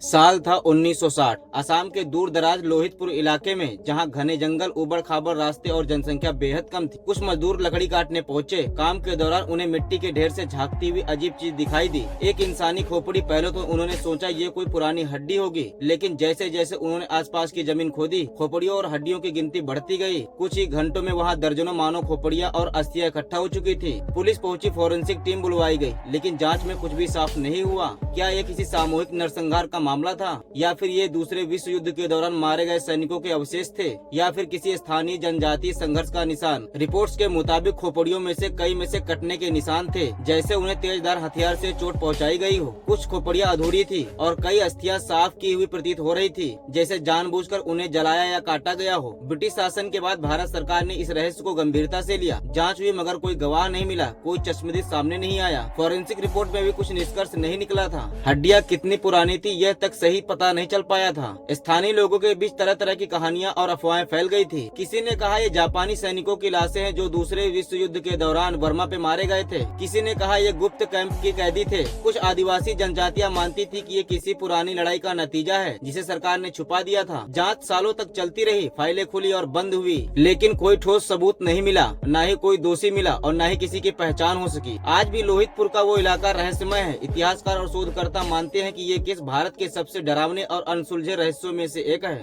साल था 1960। असम के दूर दराज लोहितपुर इलाके में जहां घने जंगल, उबड़ खाबड़ रास्ते और जनसंख्या बेहद कम थी, कुछ मजदूर लकड़ी काटने पहुंचे। काम के दौरान उन्हें मिट्टी के ढेर से झांकती हुई अजीब चीज दिखाई दी। एक इंसानी खोपड़ी। पहले तो उन्होंने सोचा ये कोई पुरानी हड्डी होगी, लेकिन जैसे जैसे उन्होंने आसपास की जमीन खोदी, खोपड़ियों और हड्डियों की गिनती बढ़ती गई। कुछ ही घंटों में वहाँ दर्जनों मानव खोपड़ियाँ और अस्थियां इकट्ठा हो चुकी थी। पुलिस पहुंची, फोरेंसिक टीम बुलवाई गई, लेकिन जांच में कुछ भी साफ नहीं हुआ। क्या ये किसी सामूहिक नरसंहार का मामला था, या फिर ये दूसरे विश्व युद्ध के दौरान मारे गए सैनिकों के अवशेष थे, या फिर किसी स्थानीय जनजातीय संघर्ष का निशान? रिपोर्ट्स के मुताबिक खोपड़ियों में से कई में से कटने के निशान थे, जैसे उन्हें तेजधार हथियार से चोट पहुंचाई गई हो। कुछ खोपड़ियां अधूरी थी और कई अस्थियां साफ की हुई प्रतीत हो रही थी, जैसे जानबूझकर उन्हें जलाया या काटा गया हो। ब्रिटिश शासन के बाद भारत सरकार ने इस रहस्य को गंभीरता से लिया। जांच हुई, मगर कोई गवाह नहीं मिला, कोई चश्मदीद सामने नहीं आया। फोरेंसिक रिपोर्ट में भी कुछ निष्कर्ष नहीं निकला था। हड्डियां कितनी पुरानी थी यह तक सही पता नहीं चल पाया था। स्थानीय लोगों के बीच तरह तरह की कहानियां और अफवाहें फैल गई थी। किसी ने कहा ये जापानी सैनिकों की लाशें हैं जो दूसरे विश्व युद्ध के दौरान बर्मा पे मारे गए थे। किसी ने कहा ये गुप्त कैंप के कैदी थे। कुछ आदिवासी जनजातियां मानती थी कि ये किसी पुरानी लड़ाई का नतीजा है जिसे सरकार ने छुपा दिया था। जांच सालों तक चलती रही, फाइलें खुली और बंद हुई, लेकिन कोई ठोस सबूत नहीं मिला, न ही कोई दोषी मिला और न ही किसी की पहचान हो सकी। आज भी लोहितपुर का वो इलाका रहस्यमय है। इतिहासकार और शोधकर्ता मानते हैं कि ये केस भारत के सबसे डरावने और अनसुलझे रहस्यों में से एक है।